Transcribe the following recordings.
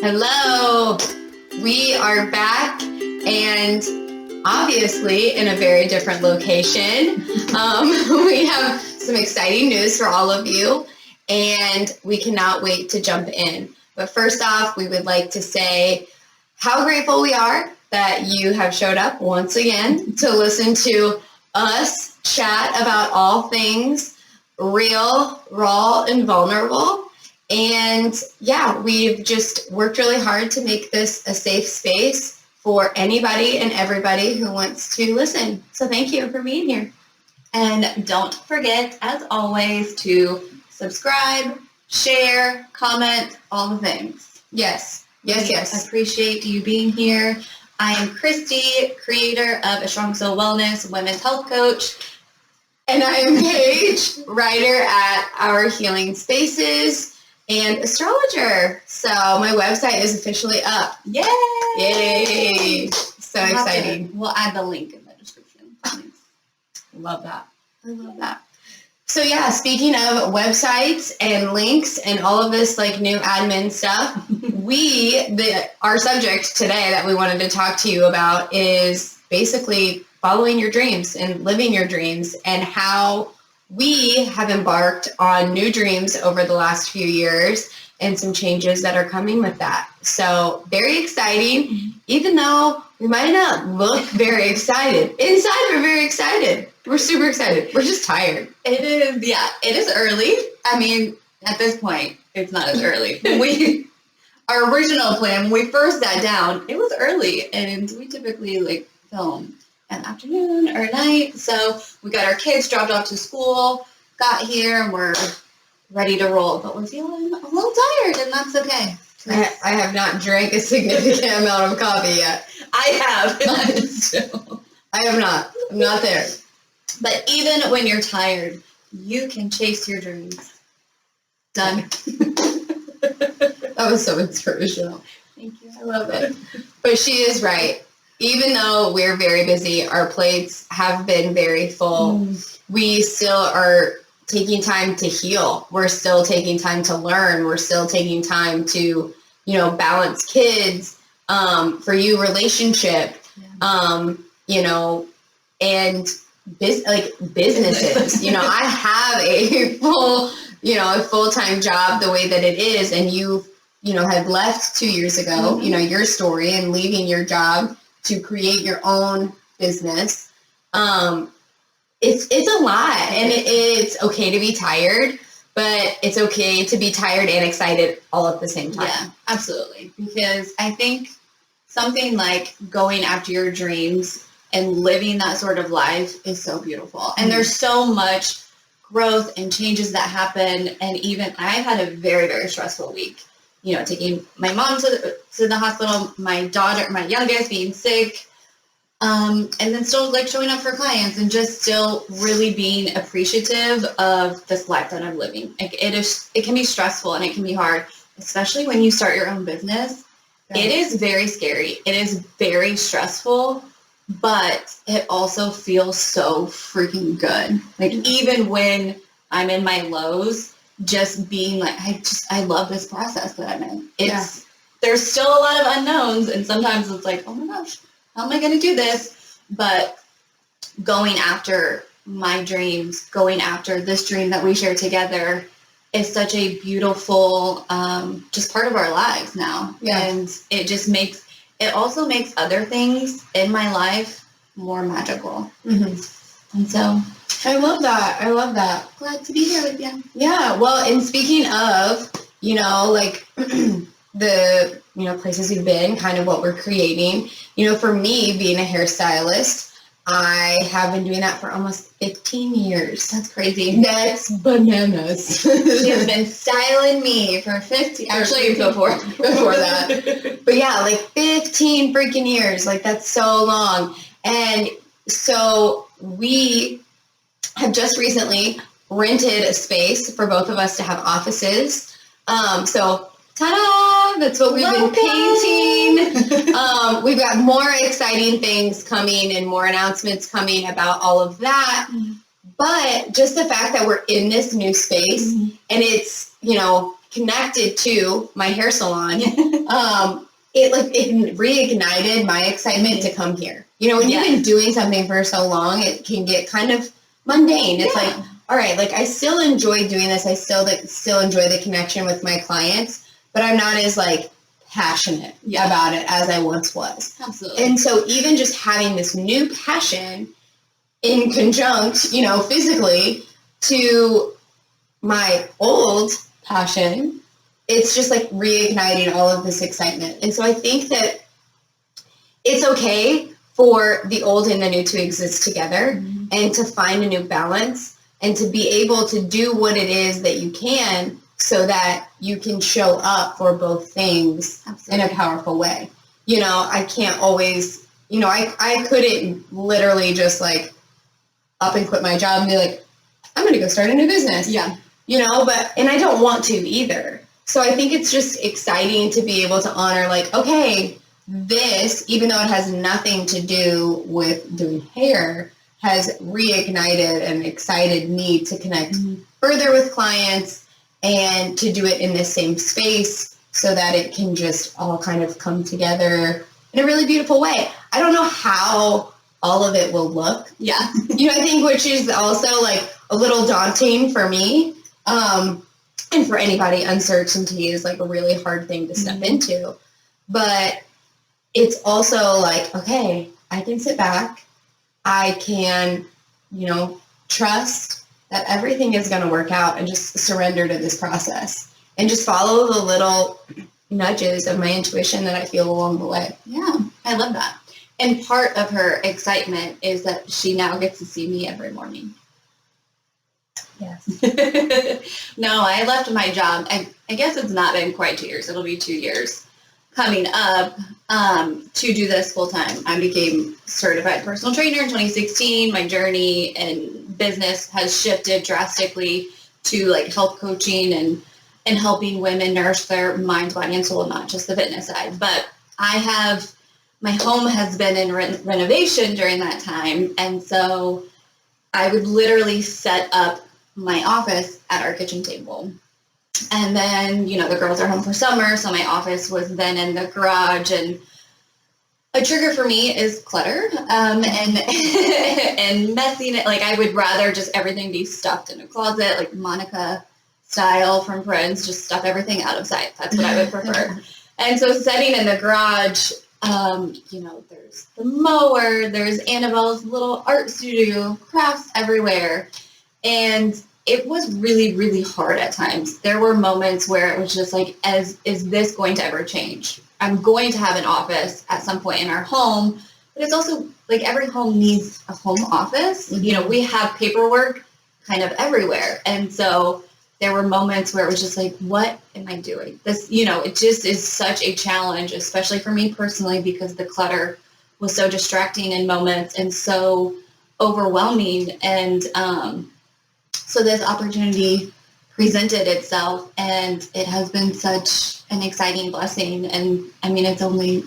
Hello, we are back and obviously in a very different location. We have some exciting news for all of you and we cannot wait to jump in. But first off, we would like to say how grateful we are that you have showed up once again to listen to us chat about all things real, raw, and vulnerable. And yeah, we've just worked really hard to make this a safe space for anybody and everybody who wants to listen. So thank you for being here. And don't forget, as always, to subscribe, share, comment, all the things. Yes. I appreciate you being here. I am Kristie, creator of A Strong Soul Wellness, women's health coach. And I am Paige, writer at Our Healing Spaces and astrologer. So my website is officially up. Yay! Yay! So exciting. We'll add the link in the description. Love that. I love that. So yeah, speaking of websites and links and all of this like new admin stuff, our subject today that we wanted to talk to you about is basically following your dreams and living your dreams and how we have embarked on new dreams over the last few years and some changes that are coming with that. So very exciting, even though we might not look very excited. Inside, we're very excited. We're super excited. We're just tired. It is early. I mean, at this point, it's not as early. Our original plan, when we first sat down, it was early, and we typically film an afternoon or night. So we got our kids dropped off to school, got here, and we're ready to roll. But we're feeling a little tired, and that's okay. I have not drank a significant amount of coffee yet. I have. I have not. I'm not there. But even when you're tired, you can chase your dreams. Done. That was so inspirational. Thank you. I love it. But she is right. Even though we're very busy, our plates have been very full. We still are taking time to heal. We're still taking time to learn. We're still taking time to, balance kids, for you, relationship, and businesses. I have a full-time job the way that it is, and you had left 2 years ago, your story and leaving your job to create your own business. It's a lot, and it's okay to be tired, but it's okay to be tired and excited all at the same time. Yeah, absolutely. Because I think something like going after your dreams and living that sort of life is so beautiful. And there's so much growth and changes that happen. And even I've had a very, very stressful week. Taking my mom to the hospital, my youngest being sick, and then still showing up for clients and just still really being appreciative of this life that I'm living. It can be stressful and it can be hard, especially when you start your own business. Yeah. It is very scary. It is very stressful, but it also feels so freaking good. Even when I'm in my lows, just being I love this process that I'm in. There's still a lot of unknowns, and sometimes it's oh my gosh, how am I going to do this? But going after my dreams, going after this dream that we share together is such a beautiful, just part of our lives now. Yeah. And it also makes other things in my life more magical. Mm-hmm. And so I love that. Glad to be here with you. Yeah. Well, and speaking of, the, places we've been, kind of what we're creating, for me being a hairstylist, I have been doing that for almost 15 years. That's crazy. That's bananas. She has been styling me for 15, actually before that. But yeah, 15 freaking years. That's so long. And so we have just recently rented a space for both of us to have offices. So ta-da! That's what we've been painting. We've got more exciting things coming and more announcements coming about all of that. But just the fact that we're in this new space and it's, connected to my hair salon, it reignited my excitement to come here. You know, when you've been doing something for so long, it can get kind of mundane. It's like, all right, like I still enjoy doing this. I still enjoy the connection with my clients, but I'm not as like passionate about it as I once was. Absolutely. And so even just having this new passion in conjunct, you know, physically to my old passion, it's just like reigniting all of this excitement. And so I think that it's okay for the old and the new to exist together and to find a new balance and to be able to do what it is that you can so that you can show up for both things in a powerful way. You know, I can't always, you know, I couldn't literally just like up and quit my job and be like, I'm going to go start a new business. Yeah. You know, and I don't want to either. So I think it's just exciting to be able to honor like, okay, this, even though it has nothing to do with doing hair, has reignited and excited me to connect further with clients and to do it in the same space so that it can just all kind of come together in a really beautiful way. I don't know how all of it will look. Yeah. You know, I think which is also like a little daunting for me. And for anybody, uncertainty is like a really hard thing to step into. But it's also like, okay, I can sit back. I can, you know, trust that everything is going to work out and just surrender to this process and just follow the little nudges of my intuition that I feel along the way. Yeah, I love that. And part of her excitement is that she now gets to see me every morning. Yes. No, I left my job. I guess it's not been quite 2 years. It'll be 2 years coming up to do this full time. I became certified personal trainer in 2016. My journey and business has shifted drastically to like health coaching and helping women nourish their mind, body, and soul, not just the fitness side. But my home has been in renovation during that time. And so I would literally set up my office at our kitchen table. And then, you know, the girls are home for summer, so my office was then in the garage. And a trigger for me is clutter and messing it. Like I would rather just everything be stuffed in a closet, like Monica style from Friends, just stuff everything out of sight. That's what I would prefer. And so setting in the garage, you know, there's the mower, there's Annabelle's little art studio, crafts everywhere. And it was really, really hard at times. There were moments where it was just like, is this going to ever change? I'm going to have an office at some point in our home, but it's also like every home needs a home office. You know, we have paperwork kind of everywhere. And so there were moments where it was just like, what am I doing? This, you know, it just is such a challenge, especially for me personally, because the clutter was so distracting in moments and so overwhelming. And so this opportunity presented itself, and it has been such an exciting blessing. And I mean, it's a week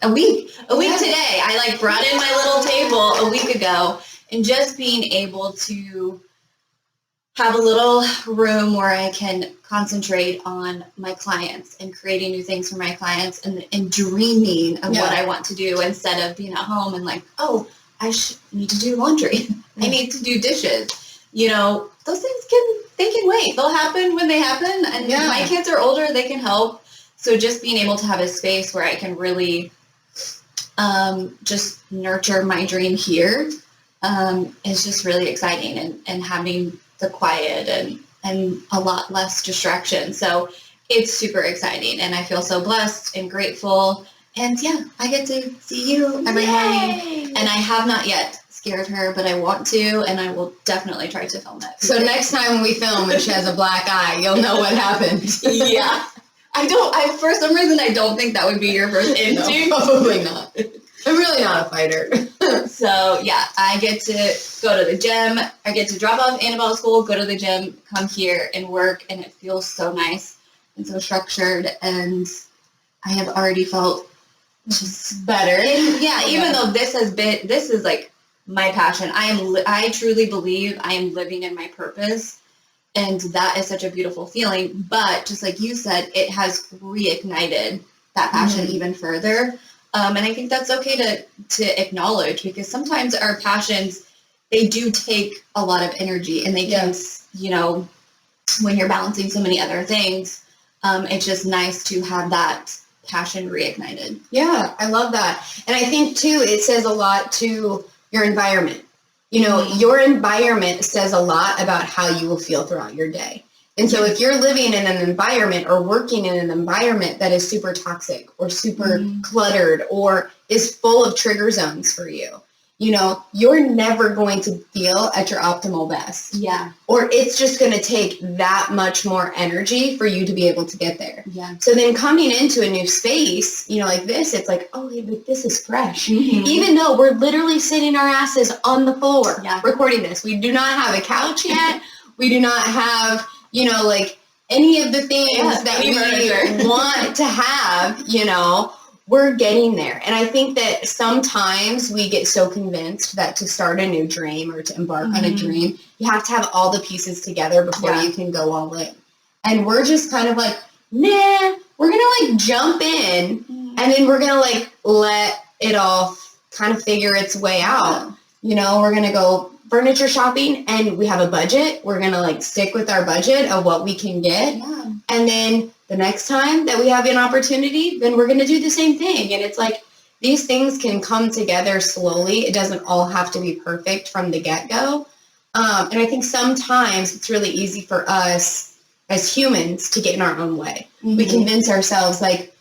today. I like brought in my little table a week ago, and just being able to have a little room where I can concentrate on my clients and creating new things for my clients and dreaming of what I want to do instead of being at home and like, oh, I need to do laundry. I need to do dishes. You know, those things can wait. They'll happen when they happen. And my kids are older, they can help. So just being able to have a space where I can really just nurture my dream here is just really exciting, and having the quiet and a lot less distraction. So it's super exciting, and I feel so blessed and grateful. And yeah, I get to see you every morning, and I have not yet scared her, but I want to, and I will definitely try to film it. So next time we film and she has a black eye, you'll know what happened. Yeah. For some reason, I don't think that would be your first instinct. No, probably not. I'm really not a fighter. So yeah, I get to go to the gym. I get to drop off Annabelle at school, go to the gym, come here and work, and it feels so nice and so structured. And I have already felt just better. And yeah, even though this is like my passion. I truly believe I am living in my purpose. And that is such a beautiful feeling. But just like you said, it has reignited that passion even further. And I think that's okay to acknowledge, because sometimes our passions, they do take a lot of energy, and they can, you know, when you're balancing so many other things, it's just nice to have that passion reignited. Yeah, I love that. And I think too, it says a lot to your environment. You know, your environment says a lot about how you will feel throughout your day. And so if you're living in an environment or working in an environment that is super toxic or super cluttered or is full of trigger zones for you, you know, you're never going to feel at your optimal best. Yeah. Or it's just going to take that much more energy for you to be able to get there. Yeah. So then coming into a new space, you know, like this, it's like, oh, hey, but this is fresh. Even though we're literally sitting our asses on the floor recording this. We do not have a couch yet. We do not have, you know, like any of the things that we want to have, you know. We're getting there. And I think that sometimes we get so convinced that to start a new dream or to embark on a dream, you have to have all the pieces together before you can go all in. And we're just kind of like, nah, we're going to like jump in and then we're going to like let it all kind of figure its way out. You know, we're going to go furniture shopping and we have a budget. We're going to like stick with our budget of what we can get. And then the next time that we have an opportunity, then we're going to do the same thing. And it's like, these things can come together slowly. It doesn't all have to be perfect from the get-go. And I think sometimes it's really easy for us as humans to get in our own way. We convince ourselves like,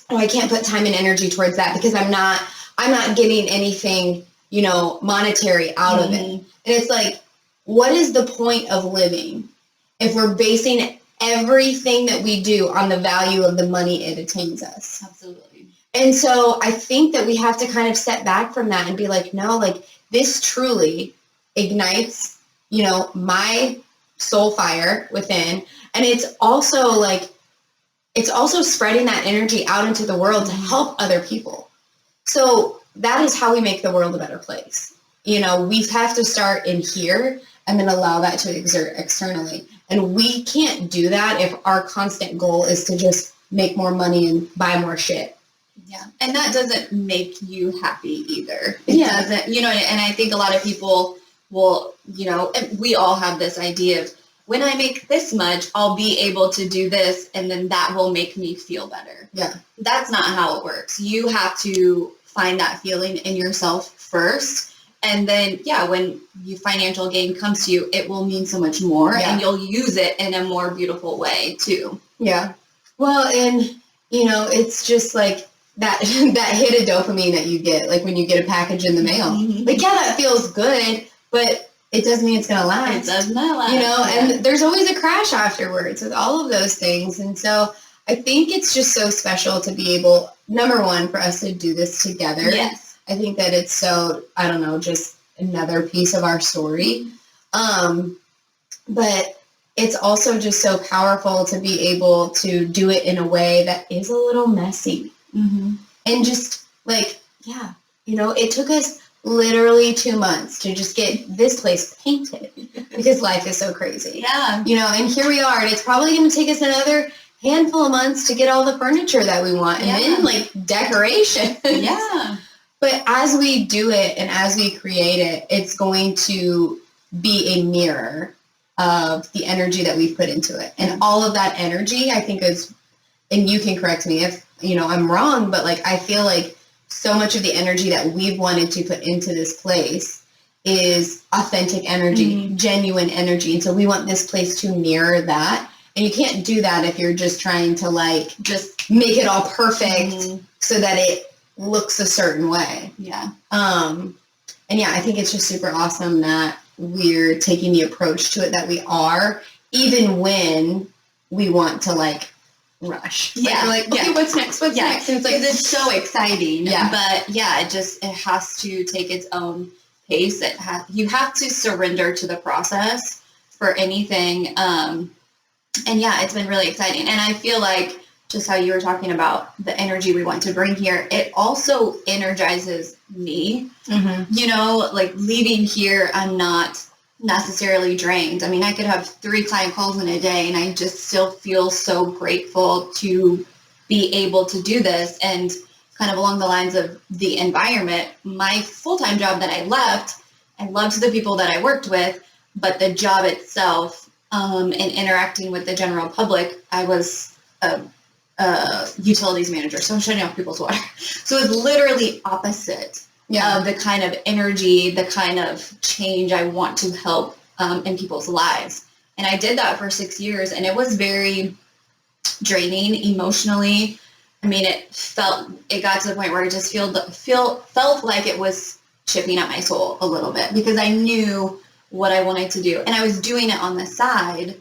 oh, I can't put time and energy towards that because I'm not getting anything, you know, monetary out of it. And it's like, what is the point of living if we're basing everything that we do on the value of the money it attains us? Absolutely. And so I think that we have to kind of step back from that and be like, no, like this truly ignites, you know, my soul fire within. And it's also like, it's also spreading that energy out into the world to help other people. So that is how we make the world a better place. You know, we have to start in here and then allow that to exert externally. And we can't do that if our constant goal is to just make more money and buy more shit. Yeah. And that doesn't make you happy either. It doesn't, you know, and I think a lot of people will, you know, we all have this idea of when I make this much, I'll be able to do this and then that will make me feel better. Yeah. That's not how it works. You have to find that feeling in yourself first. And then, when financial gain comes to you, it will mean so much more and you'll use it in a more beautiful way too. Yeah. Well, and, you know, it's just like that hit of dopamine that you get, like when you get a package in the mail. Like, yeah, that feels good, but it doesn't mean it's going to last. It does not last. You know, and there's always a crash afterwards with all of those things. And so I think it's just so special to be able, number one, for us to do this together. Yes. I think that it's so, I don't know, just another piece of our story. But it's also just so powerful to be able to do it in a way that is a little messy. And just like, you know, it took us literally 2 months to just get this place painted because life is so crazy. Yeah. You know, and here we are, and it's probably going to take us another handful of months to get all the furniture that we want and then like decoration. Yeah. But as we do it and as we create it, it's going to be a mirror of the energy that we've put into it. And all of that energy, I think is, and you can correct me if, you know, I'm wrong, but like, I feel like so much of the energy that we've wanted to put into this place is authentic energy, genuine energy. And so we want this place to mirror that. And you can't do that if you're just trying to like, just make it all perfect so that it looks a certain way. Yeah. And I think it's just super awesome that we're taking the approach to it that we are, even when we want to like rush. Yeah. Like, we're like, okay, what's next? What's next? And it's like, it's so exciting. Yeah. But it has to take its own pace. You have to surrender to the process for anything. It's been really exciting. And I feel like just how you were talking about the energy we want to bring here, it also energizes me. You know, like leaving here, I'm not necessarily drained. I mean, I could have 3 client calls in a day and I just still feel so grateful to be able to do this. And kind of along the lines of the environment, my full-time job that I left, I loved the people that I worked with, but the job itself and interacting with the general public, I was a utilities manager, so I'm shutting off people's water. So it was literally opposite of the kind of energy, the kind of change I want to help in people's lives. And I did that for 6 years, and it was very draining emotionally. I mean, it got to the point where I just felt like it was chipping at my soul a little bit, because I knew what I wanted to do, and I was doing it on the side.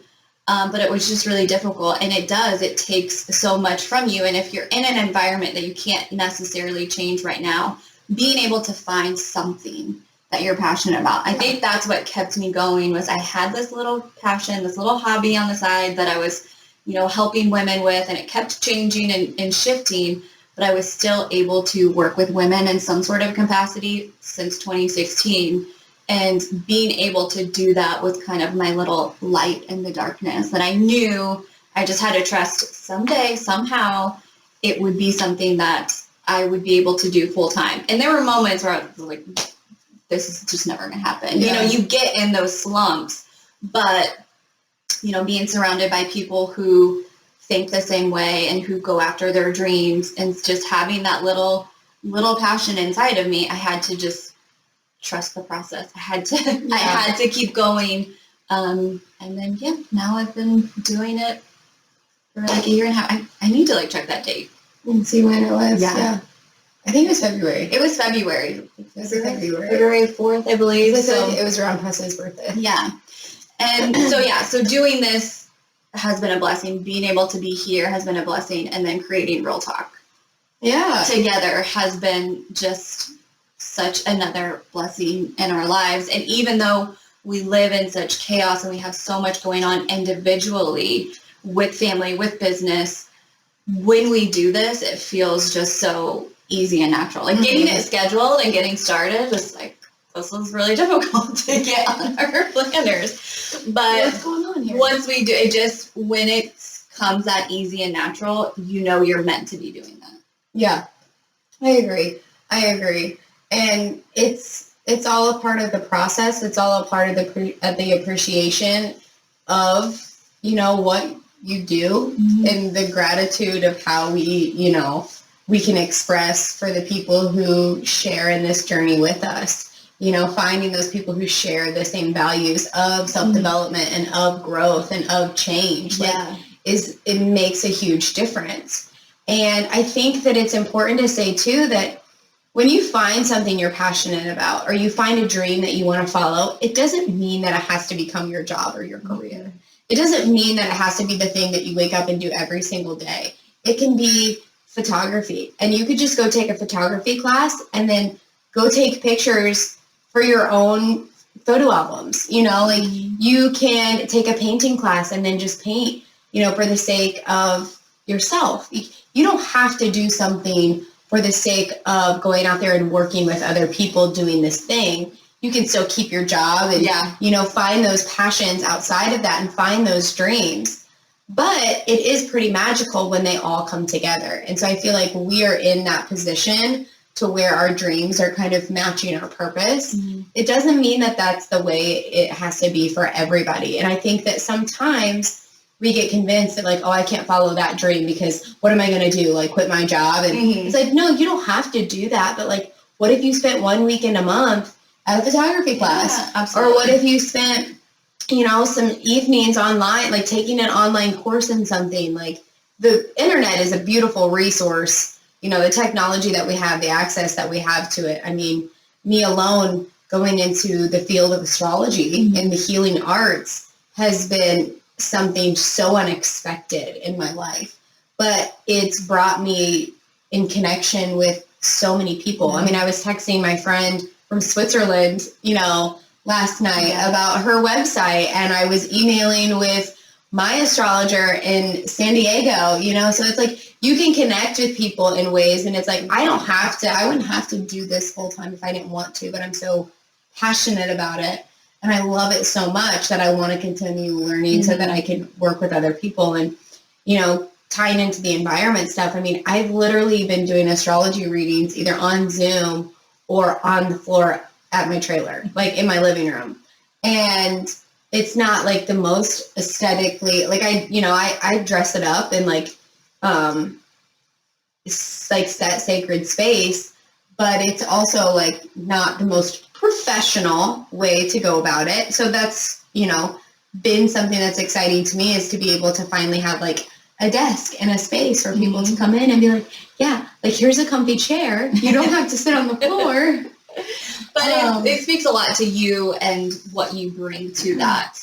But it was just really difficult, and it takes so much from you. And if you're in an environment that you can't necessarily change right now, being able to find something that you're passionate about. I think that's what kept me going, was I had this little passion, this little hobby on the side that I was, helping women with, and it kept changing and shifting, but I was still able to work with women in some sort of capacity since 2016. And being able to do that was kind of my little light in the darkness, that I knew I just had to trust someday, somehow, it would be something that I would be able to do full time. And there were moments where I was like, this is just never going to happen. Yeah. You get in those slumps, but, being surrounded by people who think the same way and who go after their dreams, and just having that little passion inside of me, I had to just trust the process. I had to keep going. And then, now I've been doing it for like a year and a half. I need to check that date and see when it was. Yeah. I think it was February. It was February. February 4th, I believe. So it was around Preston's birthday. Yeah. And so doing this has been a blessing. Being able to be here has been a blessing. And then creating Real Talk together has been just such another blessing in our lives. And even though we live in such chaos and we have so much going on individually, with family, with business, when we do this, it feels just so easy and natural. Getting it scheduled and getting started was this was really difficult to get on our planners. But what's going on here? Once we do it, when it comes that easy and natural, you're meant to be doing that. Yeah, I agree. And it's all a part of the process. It's all a part of the appreciation of, what you do, and the gratitude of how we can express for the people who share in this journey with us. Finding those people who share the same values of self-development and of growth and of change, it makes a huge difference. And I think that it's important to say too, that when you find something you're passionate about, or you find a dream that you want to follow, it doesn't mean that it has to become your job or your career. It doesn't mean that it has to be the thing that you wake up and do every single day. It can be photography, and you could just go take a photography class and then go take pictures for your own photo albums. You can take a painting class and then just paint, for the sake of yourself. You don't have to do something for the sake of going out there and working with other people doing this thing. You can still keep your job and, find those passions outside of that and find those dreams. But it is pretty magical when they all come together. And so I feel like we are in that position to where our dreams are kind of matching our purpose. It doesn't mean that that's the way it has to be for everybody. And I think that sometimes we get convinced that I can't follow that dream because what am I going to do? Quit my job? And it's no, you don't have to do that. But what if you spent 1 weekend a month at a photography class? Yeah, absolutely. Or what if you spent, some evenings online, taking an online course in something? The internet is a beautiful resource. The technology that we have, the access that we have to it. I mean, me alone going into the field of astrology and the healing arts has been something so unexpected in my life, but it's brought me in connection with so many people. I mean, I was texting my friend from Switzerland, last night about her website, and I was emailing with my astrologer in San Diego, so it's you can connect with people in ways, and it's I wouldn't have to do this full time if I didn't want to, but I'm so passionate about it. And I love it so much that I want to continue learning so that I can work with other people. And, you know, tying into the environment stuff, I mean, I've literally been doing astrology readings either on Zoom or on the floor at my trailer, like in my living room. And it's not like the most aesthetically, like I dress it up in like that sacred space, but it's also like not the most professional way to go about it. So that's, you know, been something that's exciting to me, is to be able to finally have like a desk and a space for people to come in and be like, yeah, like here's a comfy chair. You don't have to sit on the floor. But it speaks a lot to you and what you bring to that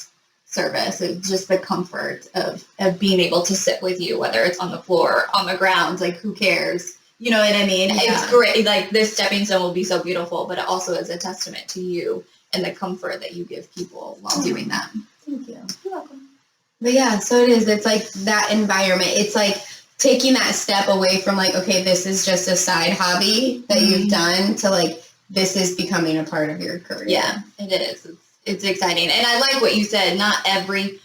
service. It's just the comfort of being able to sit with you, whether it's on the floor, on the ground, like who cares? You know what I mean? Yeah. It's great. Like this stepping stone will be so beautiful, but it also is a testament to you and the comfort that you give people while doing that. Thank you. You're welcome. But yeah, so it is. It's like that environment. It's like taking that step away from like, okay, this is just a side hobby that you've done, to like, this is becoming a part of your career. Yeah, it is. It's exciting. And I like what you said. Not every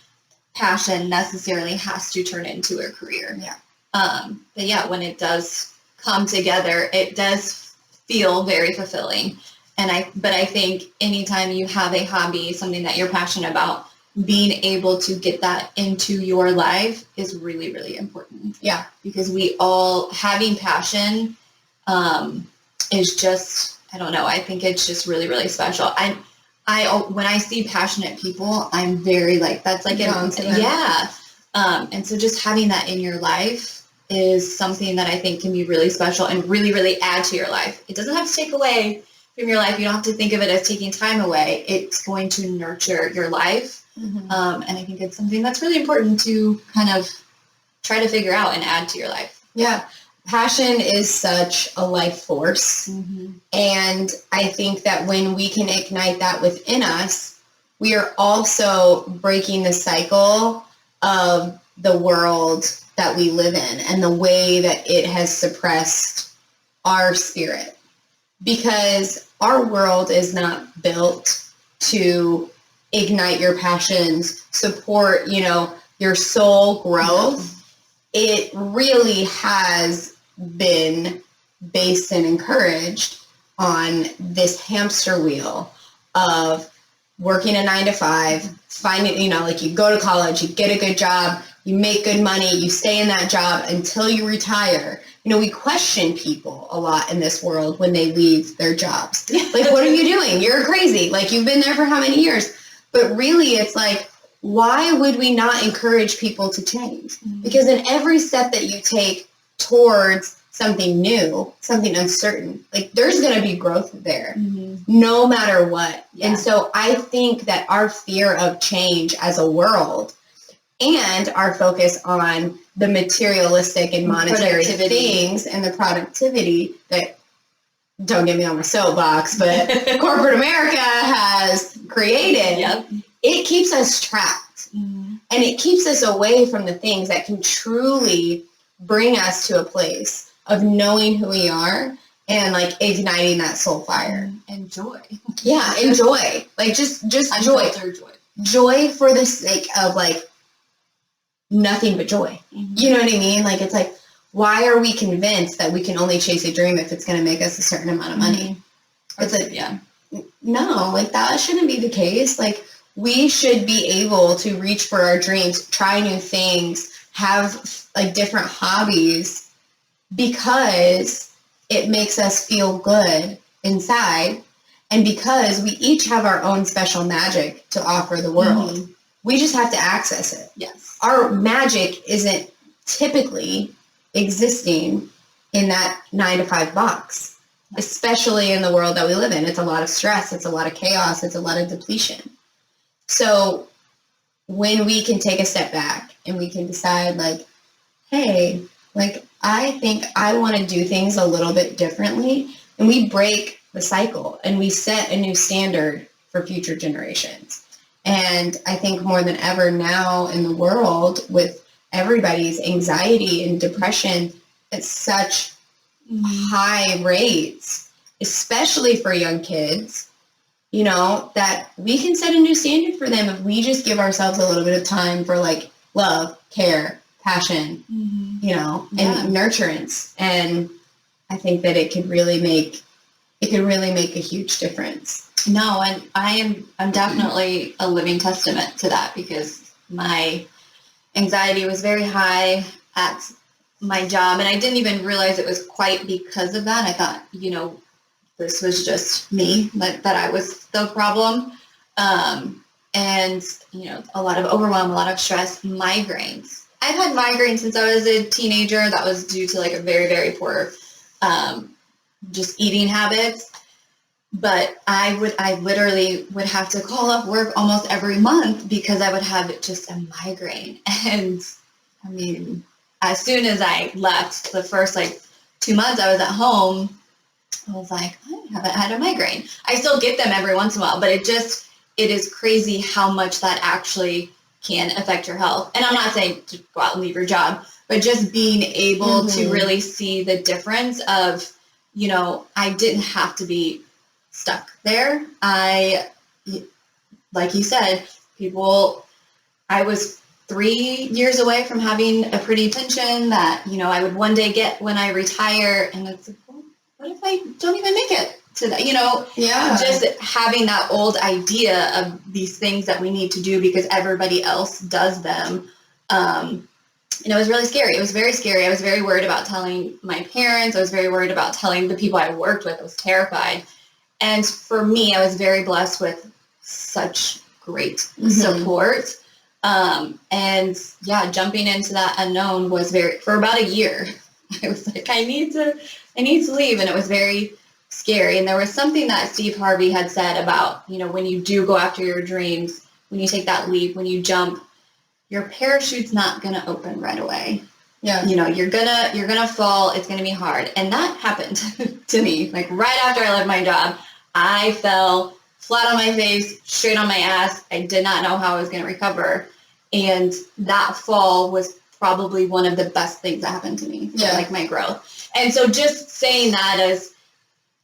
passion necessarily has to turn into a career. Yeah. But yeah, when it does come together, it does feel very fulfilling. But I think anytime you have a hobby, something that you're passionate about, being able to get that into your life is really, really important. Yeah. Because we all, having passion is just, I don't know, I think it's just really, really special. When I see passionate people, I'm very like, that's like, yeah. And so just having that in your life is something that I think can be really special and really, really add to your life. It doesn't have to take away from your life. You don't have to think of it as taking time away. It's going to nurture your life. And I think it's something that's really important to kind of try to figure out and add to your life. Yeah. Passion is such a life force. And I think that when we can ignite that within us, we are also breaking the cycle of the world that we live in and the way that it has suppressed our spirit. Because our world is not built to ignite your passions, support, you know, your soul growth. It really has been based and encouraged on this hamster wheel of working a 9-to-5, finding, you know, like you go to college, you get a good job, you make good money, you stay in that job until you retire. You know, we question people a lot in this world when they leave their jobs. Like, what are you doing? You're crazy. Like, you've been there for how many years? But really, it's like, why would we not encourage people to change? Because in every step that you take towards something new, something uncertain, like there's going to be growth there, no matter what. Yeah. And so I think that our fear of change as a world and our focus on the materialistic and monetary things and the productivity that, don't get me on my soapbox, but corporate America has created, it keeps us trapped. And it keeps us away from the things that can truly bring us to a place of knowing who we are and like igniting that soul fire. And joy. Yeah, and joy. Like just joy. Joy for the sake of like nothing but joy. You know what I mean? Like, it's like, why are we convinced that we can only chase a dream if it's going to make us a certain amount of money? It's like, no, like that shouldn't be the case. Like, we should be able to reach for our dreams, try new things, have like different hobbies, because it makes us feel good inside, and because we each have our own special magic to offer the world. We just have to access it. Yes. Our magic isn't typically existing in that 9-to-5 box, especially in the world that we live in. It's a lot of stress. It's a lot of chaos. It's a lot of depletion. So when we can take a step back and we can decide like, hey, like, I think I want to do things a little bit differently, and we break the cycle and we set a new standard for future generations. And I think more than ever now in the world, with everybody's anxiety and depression at such high rates, especially for young kids, that we can set a new standard for them if we just give ourselves a little bit of time for like love, care, passion, and nurturance. And I think that it could really make a huge difference. No, and I'm definitely a living testament to that, because my anxiety was very high at my job, and I didn't even realize it was quite because of that. I thought, this was just me, that I was the problem. And, a lot of overwhelm, a lot of stress, migraines. I've had migraines since I was a teenager. That was due to like a very, very poor, just eating habits. But I literally would have to call off work almost every month because I would have just a migraine. And I mean, as soon as I left, the first 2 months I was at home, I was like, I haven't had a migraine. I still get them every once in a while, but it is crazy how much that actually can affect your health. And I'm not saying to go out and leave your job, but just being able to really see the difference of, I didn't have to be stuck there. Like you said, I was 3 years away from having a pretty pension that, I would one day get when I retire. And it's like, well, what if I don't even make it to that? Just having that old idea of these things that we need to do because everybody else does them. It was really scary. It was very scary. I was very worried about telling my parents. I was very worried about telling the people I worked with. I was terrified. And for me, I was very blessed with such great support. And jumping into that unknown was for about a year. I was like, I need to leave. And it was very scary. And there was something that Steve Harvey had said about, when you do go after your dreams, when you take that leap, when you jump, your parachute's not going to open right away. Yeah. You're gonna fall. It's going to be hard. And that happened to me. Right after I left my job, I fell flat on my face, straight on my ass. I did not know how I was going to recover. And that fall was probably one of the best things that happened to me for my growth. And so just saying that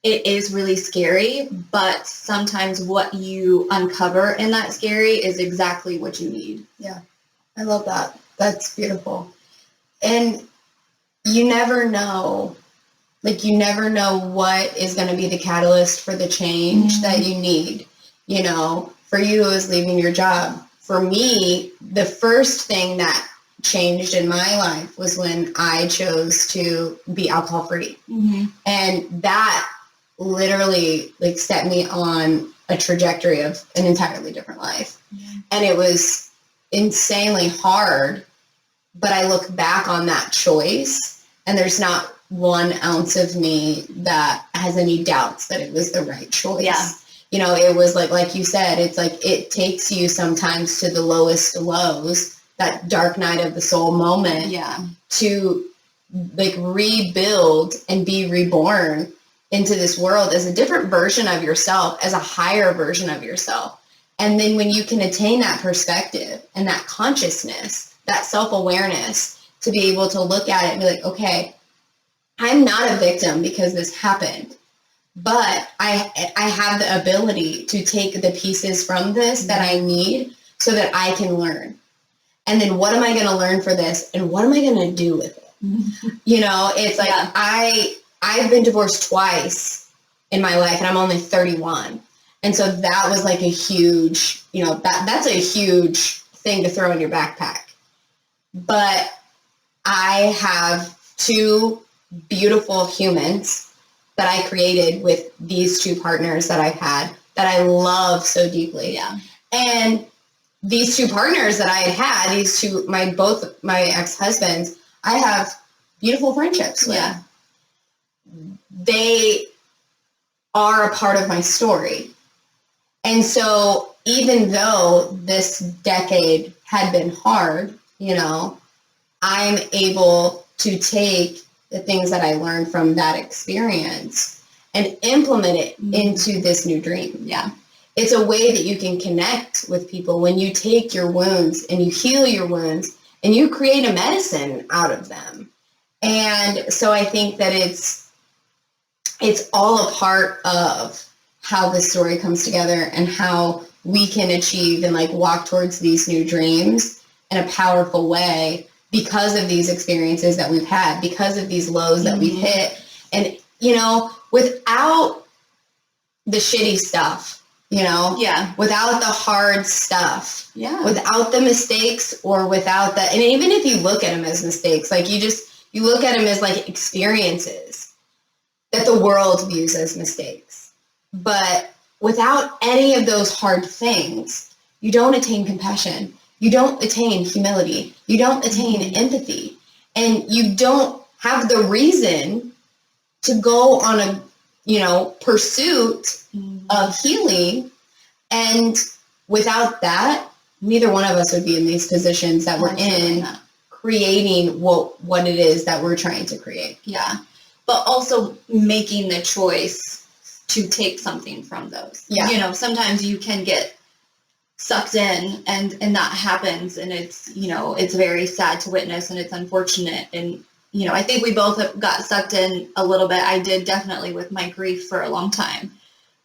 it is really scary, but sometimes what you uncover in that scary is exactly what you need. Yeah. I love that. That's beautiful. And you never know what is going to be the catalyst for the change that you need. For you, it was leaving your job. For me, the first thing that changed in my life was when I chose to be alcohol free. And that literally set me on a trajectory of an entirely different life. And it was insanely hard, but I look back on that choice and there's not 1 ounce of me that has any doubts that it was the right choice. It was like you said, it's it takes you sometimes to the lowest lows, that dark night of the soul moment, to rebuild and be reborn into this world as a different version of yourself, as a higher version of yourself. And then when you can attain that perspective and that consciousness, that self-awareness, to be able to look at it and be like, okay, I'm not a victim because this happened, but I have the ability to take the pieces from this that I need so that I can learn. And then what am I going to learn for this? And what am I going to do with it? It's I've been divorced twice in my life and I'm only 31. And so that was a huge, that's a huge thing to throw in your backpack. But I have 2 beautiful humans that I created with these 2 partners that I've had that I love so deeply. Yeah. And these 2 partners that I had, both my ex-husbands, I have beautiful friendships with. Yeah. They are a part of my story. And so even though this decade had been hard, I'm able to take the things that I learned from that experience and implement it into this new dream. Yeah. It's a way that you can connect with people when you take your wounds and you heal your wounds and you create a medicine out of them. And so I think that it's all a part of how this story comes together and how we can achieve and like walk towards these new dreams in a powerful way because of these experiences that we've had, because of these lows that we've hit. And, you know, without the shitty stuff, you know, without the hard stuff, without the mistakes or without the, and even if you look at them as mistakes, like you look at them as like experiences that the world views as mistakes. But without any of those hard things, you don't attain compassion. You don't attain humility. You don't attain empathy. And you don't have the reason to go on a, you know, pursuit of healing. And without that, neither one of us would be in these positions that we're in, creating what it is that we're trying to create. Yeah. But also making the choice to take something from those. Yeah. You know, sometimes you can get sucked in and that happens, and it's, you know, it's very sad to witness and it's unfortunate. And, you know, I think we both have got sucked in a little bit. I did definitely with my grief for a long time.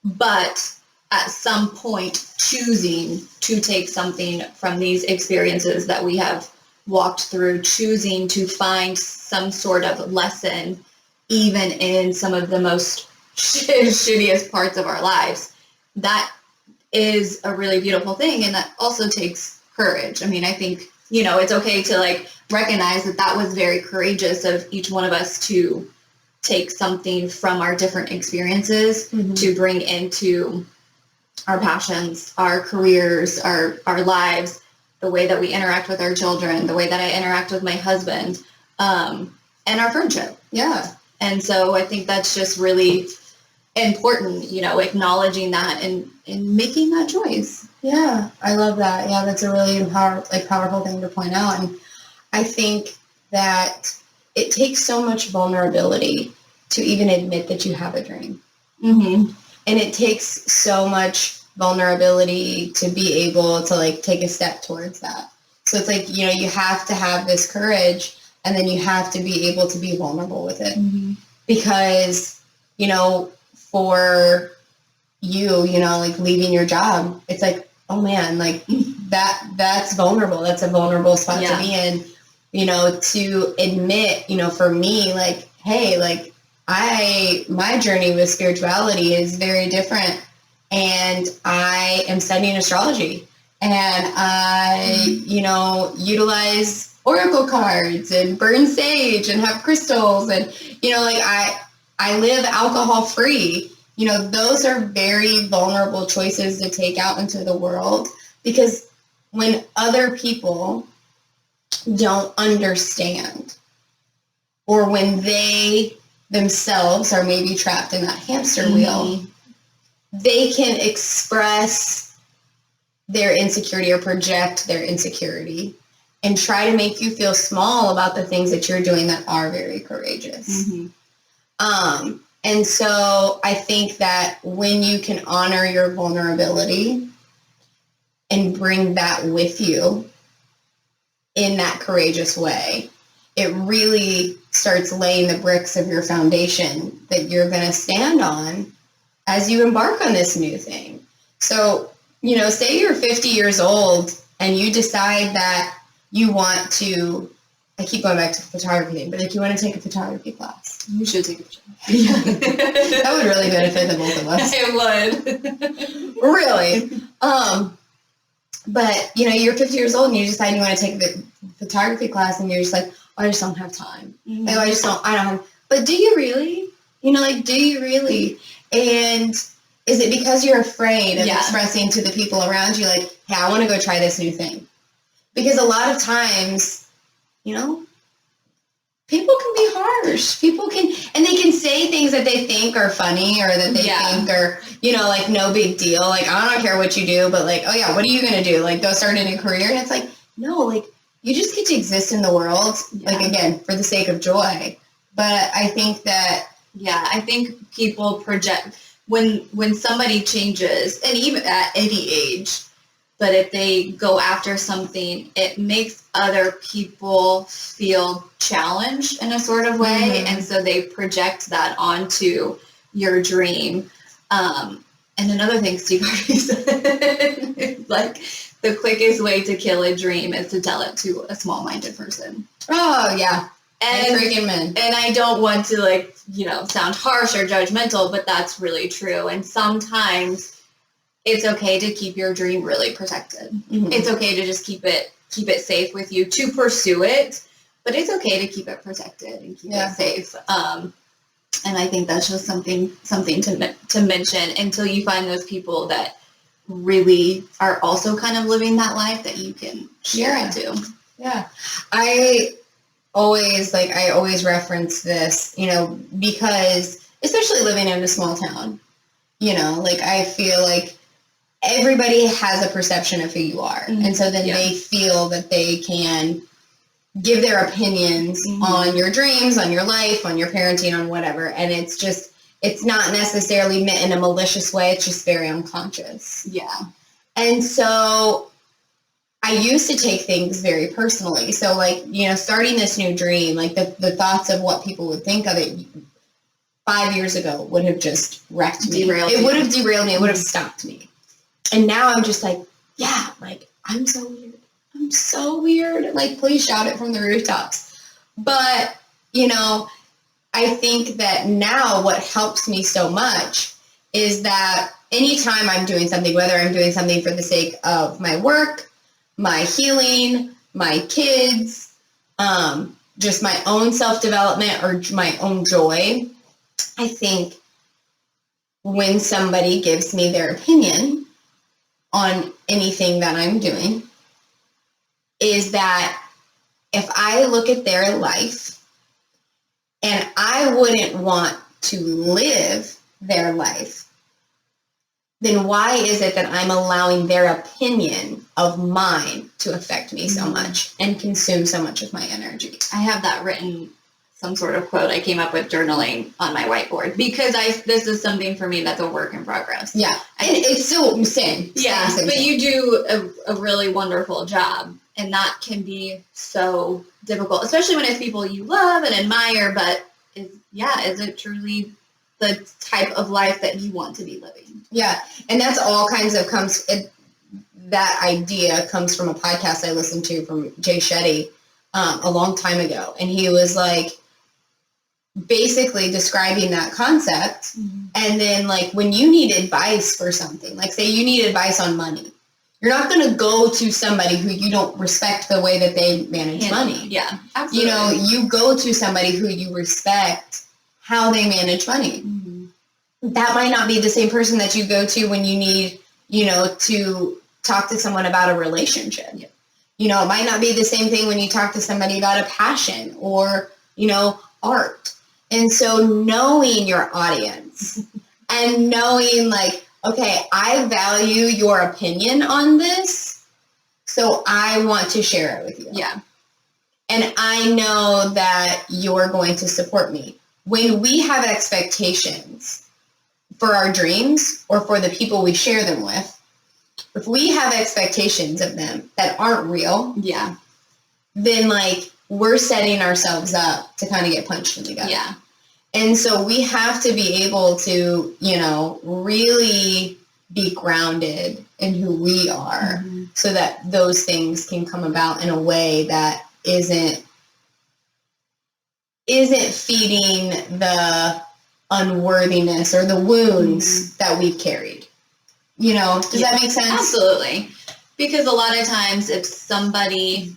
But at some point, choosing to take something from these experiences that we have walked through, choosing to find some sort of lesson, even in some of the most shittiest parts of our lives, that is a really beautiful thing. And that also takes courage. I mean, I think, you know, it's okay to like recognize that that was very courageous of each one of us to take something from our different experiences to bring into our passions, our careers, our lives, the way that we interact with our children, the way that I interact with my husband, and our friendship. Yeah. And so I think that's just really important, you know, acknowledging that and making that choice. Yeah, I love that. Yeah, that's a really powerful thing to point out. And I think that it takes so much vulnerability to even admit that you have a dream. And it takes so much vulnerability to be able to like take a step towards that. So it's like, you know, you have to have this courage, and then you have to be able to be vulnerable with it. Because, you know, for you know, like leaving your job, it's like, oh man, like that's vulnerable. That's a vulnerable spot to be in, you know, to admit, you know, for me, like, hey, like my journey with spirituality is very different, and I am studying astrology, and I, you know, utilize oracle cards and burn sage and have crystals, and, you know, like I live alcohol free. You know, those are very vulnerable choices to take out into the world, because when other people don't understand, or when they themselves are maybe trapped in that hamster wheel, they can express their insecurity or project their insecurity and try to make you feel small about the things that you're doing that are very courageous. And so I think that when you can honor your vulnerability and bring that with you in that courageous way, it really starts laying the bricks of your foundation that you're going to stand on as you embark on this new thing. So, you know, say you're 50 years old and you decide that you want to, I keep going back to the photography thing, but if you want to take a photography class. You should take a photography. That would really benefit the both of us. It would. Really. But, you know, you're 50 years old and you decide you want to take the photography class, and you're just like, oh, I just don't have time. Like, I don't have, but do you really? You know, like, do you really? And is it because you're afraid of expressing to the people around you, like, hey, I want to go try this new thing? Because a lot of times, you know, people can be harsh. People can, and they can say things that they think are funny, or that they think are, you know, like no big deal. Like, I don't care what you do, but like, oh yeah, what are you going to do? Like, go start a new career? And it's like, no, like, you just get to exist in the world, like, again, for the sake of joy. But I think that, I think people project when somebody changes, and even at any age, but if they go after something, it makes other people feel challenged in a sort of way. And so they project that onto your dream. And another thing Steve Harvey said is like the quickest way to kill a dream is to tell it to a small-minded person. Oh yeah. And freaking men. And I don't want to like, sound harsh or judgmental, but that's really true. And sometimes it's okay to keep your dream really protected. Mm-hmm. It's okay to just keep it safe with you to pursue it, but it's okay to keep it protected and keep it safe. And I think that's just something to mention until you find those people that really are also kind of living that life that you can share it to. Yeah. I always reference this, because especially living in a small town, I feel like everybody has a perception of who you are. Mm-hmm. And so then they feel that they can give their opinions on your dreams, on your life, on your parenting, on whatever. And it's not necessarily meant in a malicious way. It's just very unconscious. Yeah. And so I used to take things very personally. So starting this new dream, the thoughts of what people would think of it 5 years ago would have just wrecked me. It would have derailed me. It would have stopped me. And now I'm just I'm so weird. I'm so weird. Please shout it from the rooftops. But, I think that now what helps me so much is that anytime I'm doing something, whether I'm doing something for the sake of my work, my healing, my kids, just my own self-development or my own joy, I think when somebody gives me their opinion on anything that I'm doing, is that if I look at their life and I wouldn't want to live their life, then why is it that I'm allowing their opinion of mine to affect me so much and consume so much of my energy? I have that written, some sort of quote I came up with journaling on my whiteboard, because this is something for me that's a work in progress. Yeah, it's still same. Yeah, same. You do a really wonderful job, and that can be so difficult, especially when it's people you love and admire, but is it truly the type of life that you want to be living? Yeah, and that's all kinds of that idea comes from a podcast I listened to from Jay Shetty a long time ago, and he was basically describing that concept. And then when you need advice for something, say you need advice on money, you're not going to go to somebody who you don't respect the way that they manage money. Yeah, absolutely. You go to somebody who you respect how they manage money. That might not be the same person that you go to when you need, to talk to someone about a relationship. Yeah. It might not be the same thing when you talk to somebody about a passion or, art. And so knowing your audience and knowing okay, I value your opinion on this, so I want to share it with you. Yeah. And I know that you're going to support me. When we have expectations for our dreams or for the people we share them with, if we have expectations of them that aren't real, then we're setting ourselves up to kind of get punched in the gut. Yeah. And so we have to be able to, really be grounded in who we are, so that those things can come about in a way that isn't feeding the unworthiness or the wounds that we've carried. Does that make sense? Absolutely. Because a lot of times if somebody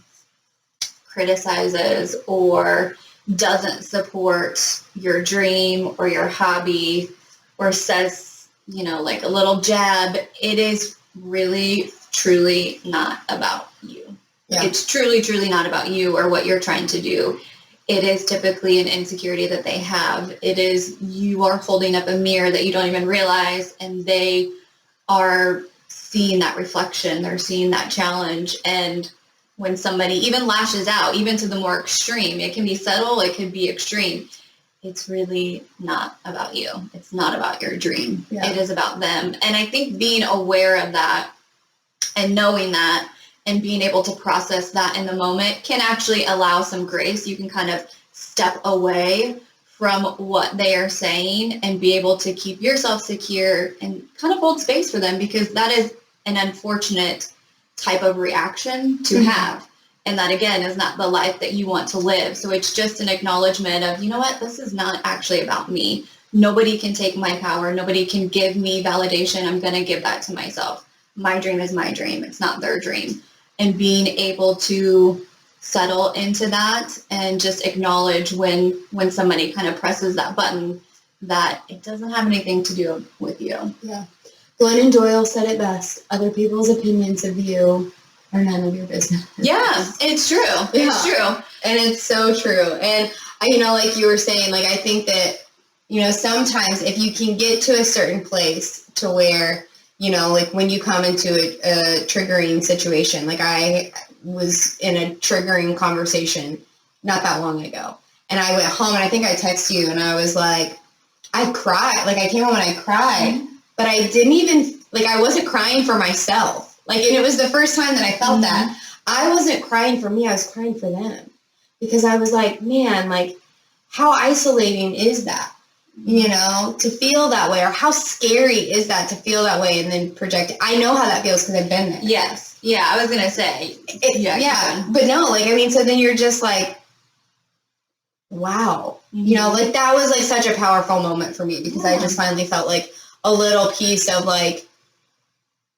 criticizes or doesn't support your dream or your hobby or says, a little jab, it is really, truly not about you. Yeah. It's truly, truly not about you or what you're trying to do. It is typically an insecurity that they have. It is you are holding up a mirror that you don't even realize, and they are seeing that reflection. They're seeing that challenge. And when somebody even lashes out, even to the more extreme, it can be subtle, it could be extreme. It's really not about you. It's not about your dream. Yeah. It is about them. And I think being aware of that and knowing that and being able to process that in the moment can actually allow some grace. You can kind of step away from what they are saying and be able to keep yourself secure and kind of hold space for them, because that is an unfortunate type of reaction to have. And that, again, is not the life that you want to live. So it's just an acknowledgement of, you know what, this is not actually about me. Nobody can take my power. Nobody can give me validation. I'm going to give that to myself. My dream is my dream. It's not their dream. And being able to settle into that and just acknowledge when somebody kind of presses that button, that it doesn't have anything to do with you. Yeah. Glennon Doyle said it best. Other people's opinions of you are none of your business. Yeah, it's true. It's true. And it's so true. And, like you were saying, like, I think that, sometimes if you can get to a certain place to where, like when you come into a triggering situation, like I was in a triggering conversation not that long ago. And I went home and I think I texted you and I was like, I cried. Like I came home and I cried, but I didn't even, like I wasn't crying for myself. Like, and it was the first time that I felt that. I wasn't crying for me. I was crying for them because I was like, man, like how isolating is that? To feel that way, or how scary is that to feel that way and then project it? I know how that feels because I've been there. Yes. Yeah, I was going to say. But no, like, I mean, so then you're just like, wow. Like that was like such a powerful moment for me because I just finally felt like a little piece of like,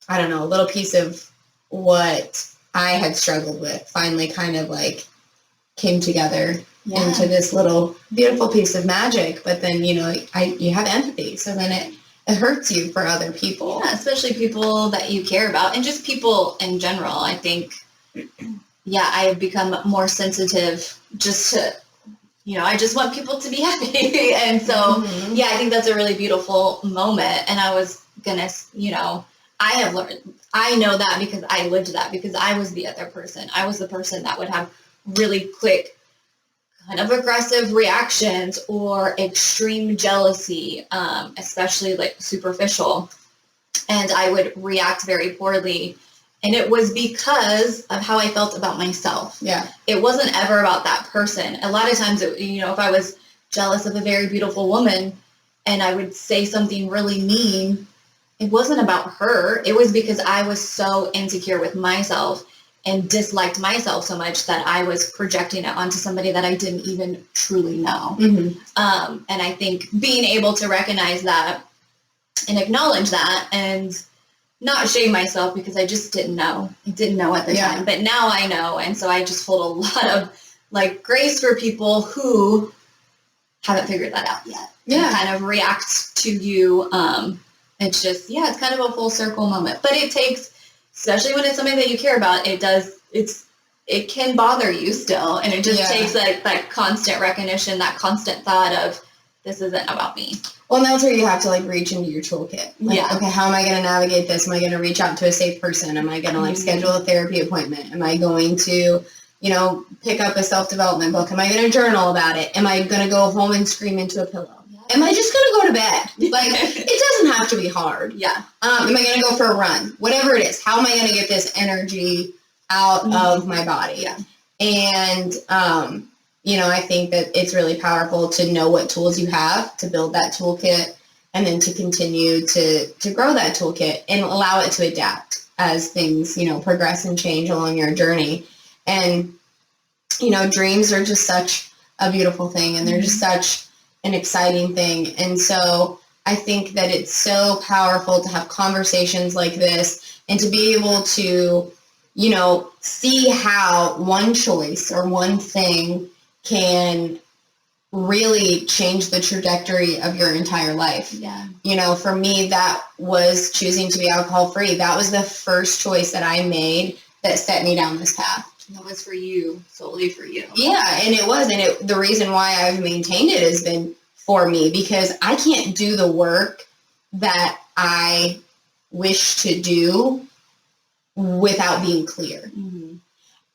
I don't know, a little piece of what I had struggled with finally kind of like came together into this little beautiful piece of magic. But then, you have empathy. So then it hurts you for other people. Yeah, especially people that you care about and just people in general. I think, I have become more sensitive just to, I just want people to be happy. And so, I think that's a really beautiful moment. And I was gonna, I have learned, I know that because I lived that, because I was the other person. I was the person that would have really quick kind of aggressive reactions or extreme jealousy, especially like superficial. And I would react very poorly. And it was because of how I felt about myself. Yeah. It wasn't ever about that person. A lot of times, if I was jealous of a very beautiful woman and I would say something really mean, it wasn't about her. It was because I was so insecure with myself and disliked myself so much that I was projecting it onto somebody that I didn't even truly know. And I think being able to recognize that and acknowledge that and not shame myself, because I just didn't know. I didn't know at the time, but now I know. And so I just hold a lot of like grace for people who haven't figured that out yet. Yeah. And kind of react to you. It's just, it's kind of a full circle moment, but it takes, especially when it's something that you care about, it can bother you still. And it just takes that constant recognition, that constant thought of, this isn't about me. Well, and that's where you have to like reach into your toolkit. Like, okay, how am I going to navigate this? Am I going to reach out to a safe person? Am I going to like schedule a therapy appointment? Am I going to, pick up a self-development book? Am I going to journal about it? Am I going to go home and scream into a pillow? Am I just going to go to bed? Like, it doesn't have to be hard. Yeah. Am I going to go for a run? Whatever it is, how am I going to get this energy out of my body? Yeah. And, I think that it's really powerful to know what tools you have to build that toolkit and then to continue to grow that toolkit and allow it to adapt as things, progress and change along your journey. And, dreams are just such a beautiful thing, and they're just such an exciting thing. And so I think that it's so powerful to have conversations like this and to be able to, see how one choice or one thing can really change the trajectory of your entire life. Yeah. For me, that was choosing to be alcohol free. That was the first choice that I made that set me down this path. That was for you, solely for you. Yeah, and it was. And the reason why I've maintained it has been for me, because I can't do the work that I wish to do without being clear.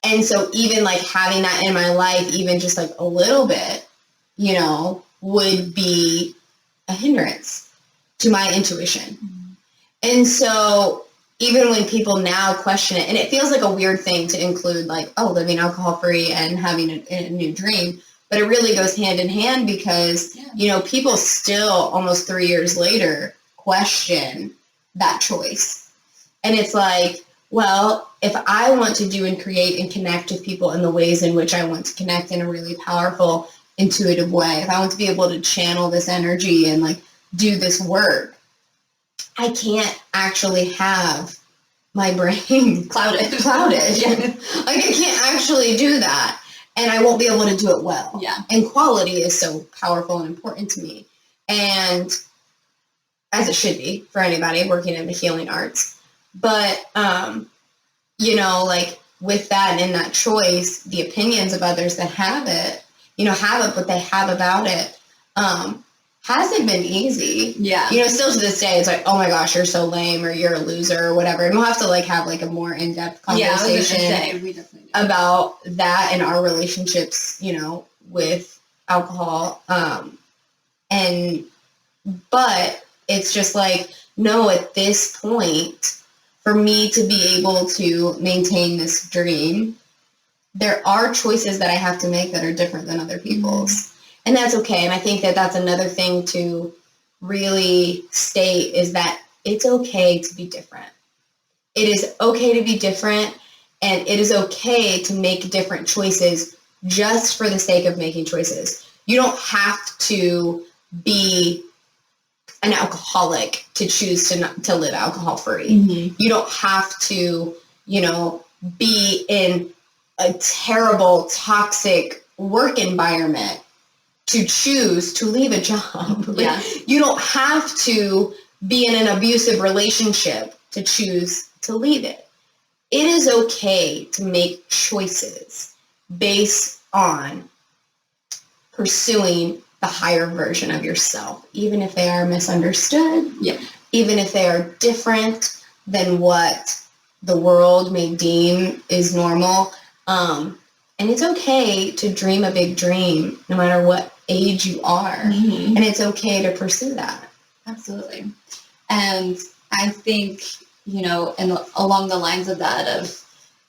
And so even like having that in my life, even just like a little bit, would be a hindrance to my intuition. And so even when people now question it, and it feels like a weird thing to include like, living alcohol free and having a new dream. But it really goes hand in hand because, you know, people still almost 3 years later question that choice. And it's like, well, if I want to do and create and connect with people in the ways in which I want to connect in a really powerful, intuitive way, if I want to be able to channel this energy and like do this work, I can't actually have my brain clouded. Yeah. Like I can't actually do that. And I won't be able to do it well. Yeah. And quality is so powerful and important to me. And as it should be for anybody working in the healing arts. But, you know, like with that and in that choice, the opinions of others that have it, you know, have it, what they have about it, hasn't been easy. Yeah. You know, still to this day, it's like, oh my gosh, you're so lame or you're a loser or whatever. And we'll have to like have like a more in-depth conversation we definitely do. about that and our relationships, you know, with alcohol. But it's just like, no, at this point, for me to be able to maintain this dream, there are choices that I have to make that are different than other people's. Mm-hmm. And that's okay. And I think that that's another thing to really state is that it's okay to be different. It is okay to be different, and it is okay to make different choices just for the sake of making choices. You don't have to be an alcoholic to choose to live alcohol free. Mm-hmm. You don't have to, you know, be in a terrible, toxic work environment to choose to leave a job. Yeah. You don't have to be in an abusive relationship to choose to leave it. It is okay to make choices based on pursuing the higher version of yourself, even if they are misunderstood, even if they are different than what the world may deem is normal. And it's okay to dream a big dream, no matter what age you are. Mm-hmm. And it's okay to pursue that. Absolutely. And I think, you know, and along the lines of that, of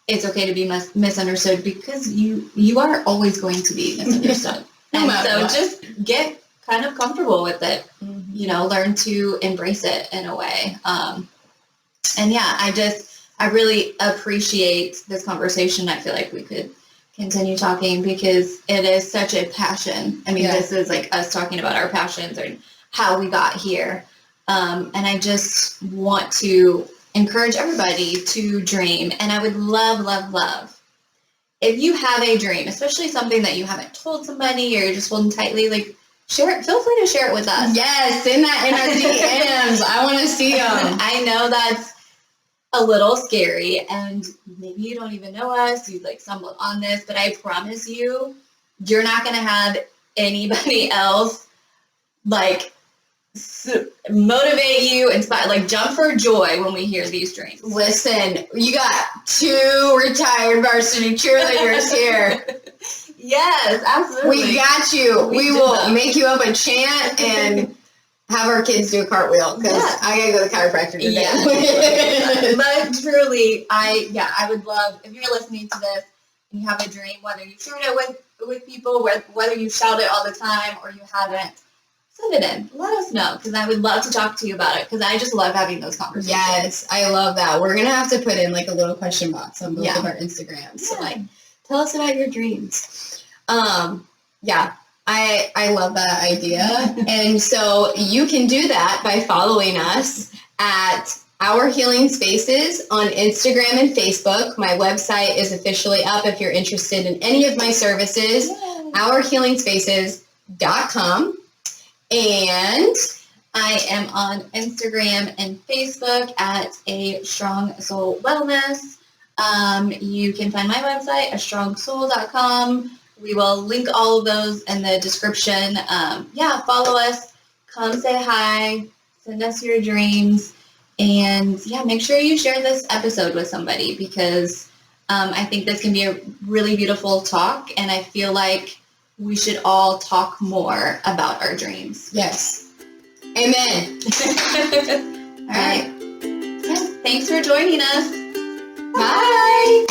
it's okay to be misunderstood because you are always going to be misunderstood. And so just get kind of comfortable with it, mm-hmm. you know, learn to embrace it in a way. And yeah, I really appreciate this conversation. I feel like we could continue talking because it is such a passion. I mean, This is like us talking about our passions and how we got here. And I just want to encourage everybody to dream. And I would love, if you have a dream, especially something that you haven't told somebody or you're just holding tightly, like share it. Feel free to share it with us. Yes, send that in our DMs. I want to see them. I know that's a little scary, and maybe you don't even know us. You like stumbled on this, but I promise you, you're not going to have anybody else like motivate you, inspire, like jump for joy when we hear these dreams. Listen, you got 2 retired varsity cheerleaders here. Yes, absolutely. We got you. We will make you up a chant and have our kids do a cartwheel because I gotta go to the chiropractor today. Yeah. But truly, I would love, if you're listening to this and you have a dream, whether you shared it with people, whether you shout it all the time or you haven't, send it in. Let us know because I would love to talk to you about it because I just love having those conversations. Yes, I love that. We're gonna have to put in like a little question box on both of our Instagrams. So like, tell us about your dreams. I love that idea. And so you can do that by following us at Our Healing Spaces on Instagram and Facebook. My website is officially up if you're interested in any of my services, ourhealingspaces.com. And I am on Instagram and Facebook at A Strong Soul Wellness. You can find my website, astrongsoul.com. We will link all of those in the description. Follow us. Come say hi. Send us your dreams. And make sure you share this episode with somebody because I think this can be a really beautiful talk. And I feel like we should all talk more about our dreams. Yes. Amen. All right. Thanks for joining us. Bye.